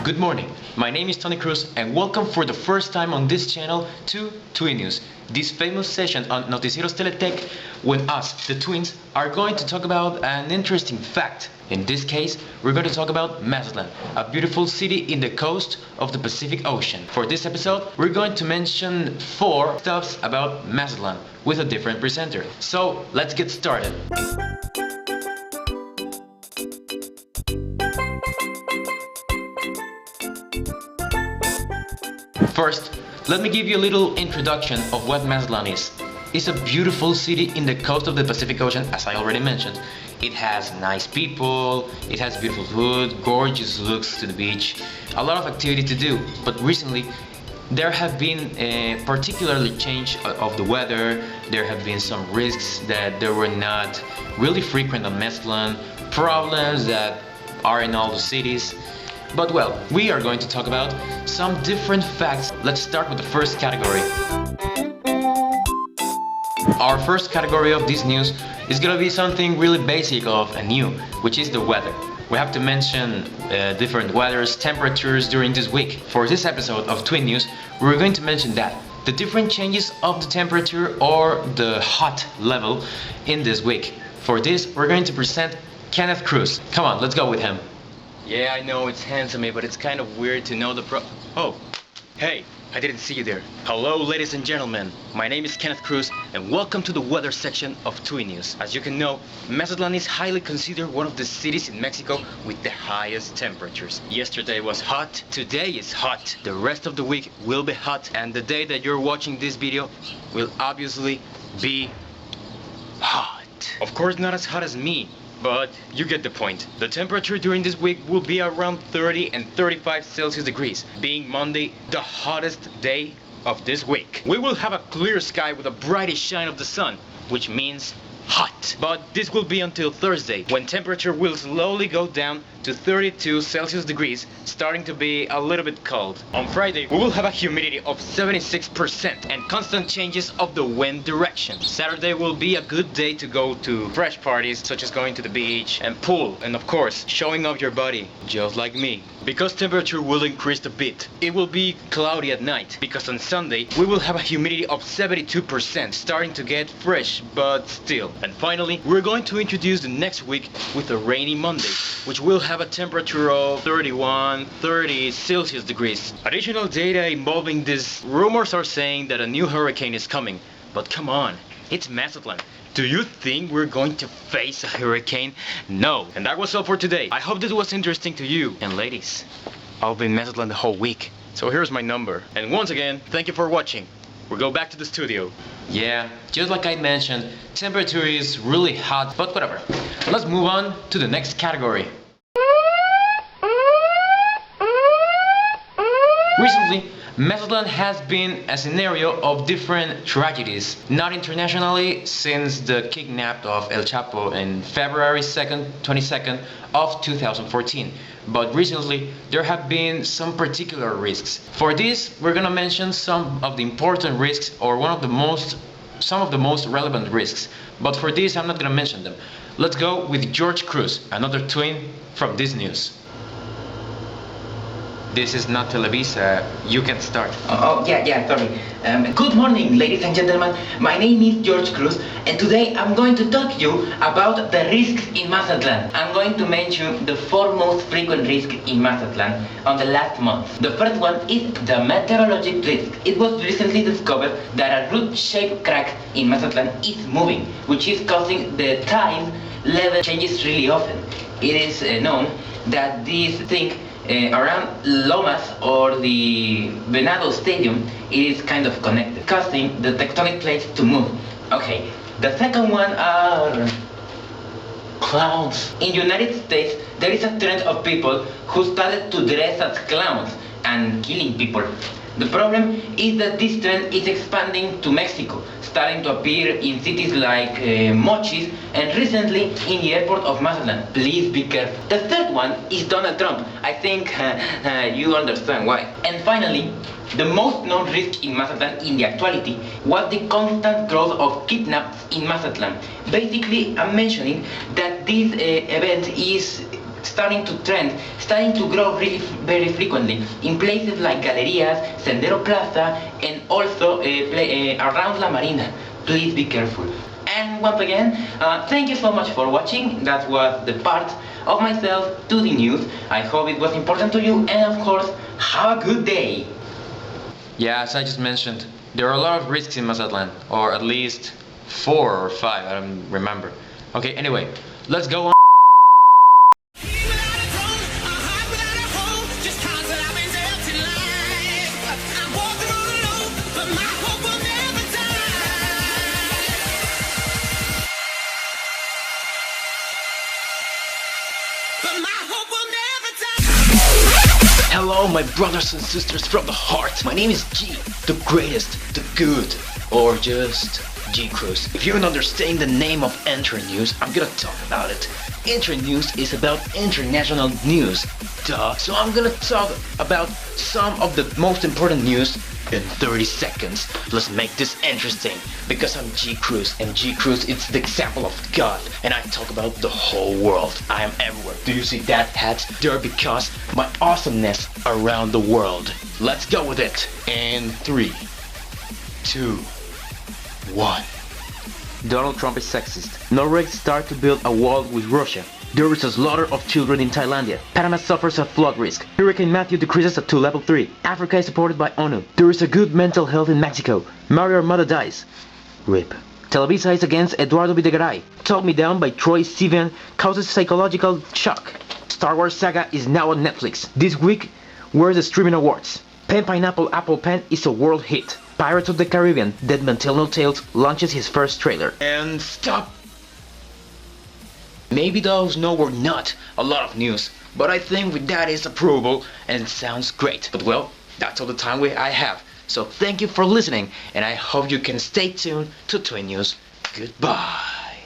Good morning, my name is Tony Cruz and welcome for the first time on this channel to twiNews, this famous session on Noticieros Teletech when us, the twins, are going to talk about an interesting fact. In this case, we're going to talk about Mazatlán, a beautiful city in the coast of the Pacific Ocean. For this episode, we're going to mention 4 stuffs about Mazatlán with a different presenter. So, let's get started. First, let me give you a little introduction of what Mazatlán is. It's a beautiful city in the coast of the Pacific Ocean, as I already mentioned. It has nice people, it has beautiful food, gorgeous looks to the beach, a lot of activity to do. But recently, there have been a particularly change of the weather. There have been some risks that there were not really frequent on Mazatlán, problems that are in all the cities. But well, we are going to talk about some different facts. Let's start with the first category. Our first category of this news is gonna be something really basic of and new, which is the weather. We have to mention different weathers, temperatures during this week. For this episode of twiNews, we're going to mention that the different changes of the temperature or the hot level in this week. For this, we're going to present Kenneth Cruz. Come on, let's go with him. Yeah, I know it's handsome, but it's kind of weird to know Oh, hey, I didn't see you there. Hello, ladies and gentlemen. My name is Kenneth Cruz, and welcome to the weather section of twiNews. As you can know, Mazatlán is highly considered one of the cities in Mexico with the highest temperatures. Yesterday was hot, today is hot, the rest of the week will be hot, and the day that you're watching this video will obviously be hot. Of course, not as hot as me, but you get the point. The temperature during this week will be around 30 and 35 Celsius degrees, being Monday the hottest day of this week. We will have a clear sky with a brightest shine of the sun, which means hot. But this will be until Thursday, when temperature will slowly go down to 32 Celsius degrees, starting to be a little bit cold. On Friday, we will have a humidity of 76% and constant changes of the wind direction. Saturday will be a good day to go to fresh parties, such as going to the beach and pool, and of course, showing off your body, just like me. Because temperature will increase a bit, it will be cloudy at night, because on Sunday, we will have a humidity of 72%, starting to get fresh, but still. And finally, we're going to introduce the next week with a rainy Monday, which will have a temperature of 30 Celsius degrees. Additional data involving this, rumors are saying that a new hurricane is coming. But come on, it's Mazatlán. Do you think we're going to face a hurricane? No. And that was all for today. I hope this was interesting to you. And ladies, I'll be in Mazatlán the whole week. So here's my number. And once again, thank you for watching. We'll go back to the studio. Yeah, just like I mentioned, temperature is really hot, but whatever. Let's move on to the next category. Recently, Mazatlán has been a scenario of different tragedies, not internationally since the kidnap of El Chapo in February 22nd of 2014, but recently there have been some particular risks. For this, we're gonna mention some of the important risks or some of the most relevant risks, but for this I'm not gonna mention them. Let's go with George Cruz, another twin from this news. This is not Televisa. You can start. Sorry. Good morning, ladies and gentlemen. My name is George Cruz, and today I'm going to talk to you about the risks in Mazatlán. I'm going to mention the 4 most frequent risks in Mazatlán on the last month. The first one is the meteorologic risk. It was recently discovered that a root-shaped crack in Mazatlán is moving, which is causing the tide level changes really often. It is known that this thing around Lomas or the Venado Stadium, it is kind of connected, causing the tectonic plates to move. Okay, the second one are clowns. In United States, there is a trend of people who started to dress as clowns and killing people. The problem is that this trend is expanding to Mexico, starting to appear in cities like Mochis and recently in the airport of Mazatlán. Please be careful. The third one is Donald Trump. I think you understand why. And finally, the most known risk in Mazatlán in the actuality was the constant growth of kidnaps in Mazatlán. Basically, I'm mentioning that this event is starting to trend, starting to grow really very frequently in places like Galerías, Sendero Plaza, and also around La Marina. Please be careful. And once again, thank you so much for watching. That was the part of myself to the news. I hope it was important to you, and of course, have a good day. Yeah, as I just mentioned, there are a lot of risks in Mazatlán, or at least 4 or 5, I don't remember. Okay, anyway, let's go on. Hello, my brothers and sisters from the heart. My name is G, the greatest, the good, or just G Cruz. If you don't understand the name of Entrenews, I'm gonna talk about it. Entrenews is about international news, duh. So I'm gonna talk about some of the most important news in 30 seconds. Let's make this interesting, because I'm G Cruz, and G Cruz is the example of God, and I talk about the whole world. I am everywhere. Do you see that hat? There because my awesomeness around the world. Let's go with it. In 3, 2, 1. Donald Trump is sexist. Norway starts to build a wall with Russia. There is a slaughter of children in Thailandia. Panama suffers a flood risk. Hurricane Matthew decreases to level 3. Africa is supported by ONU. There is a good mental health in Mexico. Mario Armada dies. RIP. Televisa is against Eduardo Videgaray. Talk Me Down by Troye Sivan causes psychological shock. Star Wars Saga is now on Netflix. This week were the streaming awards. Pen Pineapple Apple Pen is a world hit. Pirates of the Caribbean Dead Man Tell No Tales launches his first trailer. And stop! Maybe those were not a lot of news, but I think with that is approval and it sounds great. But well, that's all the time I have. So thank you for listening, and I hope you can stay tuned to twiNews. Goodbye.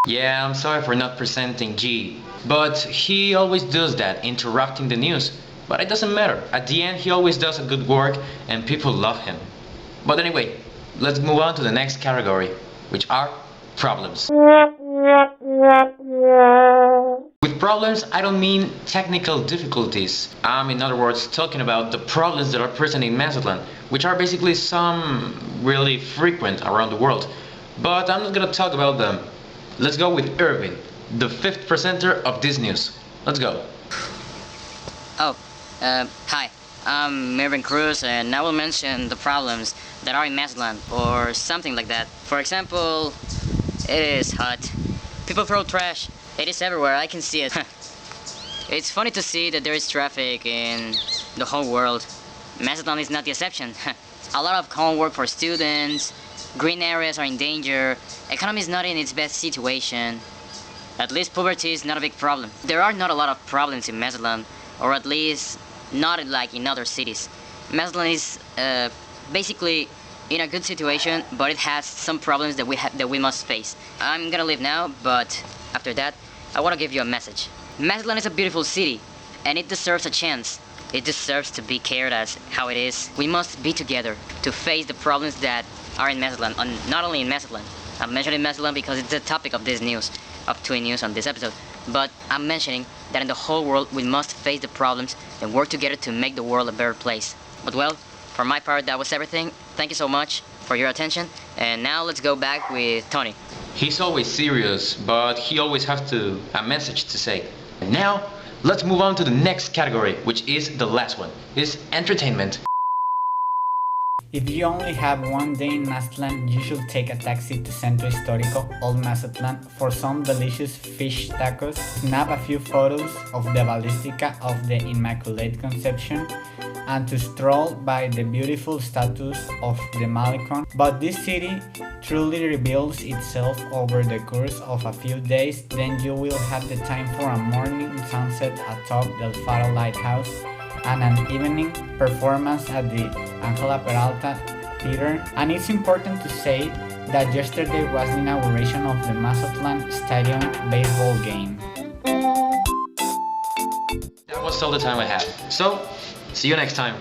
Yeah, I'm sorry for not presenting G, but he always does that, interrupting the news. But it doesn't matter. At the end, he always does a good work, and people love him. But anyway, let's move on to the next category, which are problems. With problems, I don't mean technical difficulties. I'm, in other words, talking about the problems that are present in Mazatlán, which are basically some really frequent around the world. But I'm not gonna talk about them. Let's go with Irvin, the 5th presenter of this news. Let's go. Hi, I'm Irvin Cruz, and I will mention the problems that are in Mazatlán, or something like that. For example, it is hot. People throw trash. It is everywhere, I can see it. It's funny to see that there is traffic in the whole world. Mazatlán is not the exception. A lot of homework for students, green areas are in danger, economy is not in its best situation. At least poverty is not a big problem. There are not a lot of problems in Mazatlán, or at least not like in other cities. Mazatlán is basically in a good situation, but it has some problems that we must face. I'm gonna leave now, but after that, I want to give you a message. Mazatlán is a beautiful city, and it deserves a chance. It deserves to be cared as how it is. We must be together to face the problems that are in Mazatlán, and not only in Mazatlán. I'm mentioning Mazatlán because it's the topic of this news, of twiNews on this episode. But I'm mentioning that in the whole world we must face the problems and work together to make the world a better place. But well, for my part, that was everything. Thank you so much for your attention, and now let's go back with Tony. He's always serious, but he always has a message to say. And now, let's move on to the next category, which is the last one, is entertainment. If you only have one day in Mazatlán, you should take a taxi to Centro Histórico, Old Mazatlán, for some delicious fish tacos, snap a few photos of the Basilica of the Immaculate Conception, and to stroll by the beautiful statues of the Malecon. But this city truly reveals itself over the course of a few days. Then you will have the time for a morning sunset atop Del Faro Lighthouse and an evening performance at the Angela Peralta Theater. And it's important to say that yesterday was the inauguration of the Mazatlán Stadium baseball game. That was all the time I had. So, see you next time.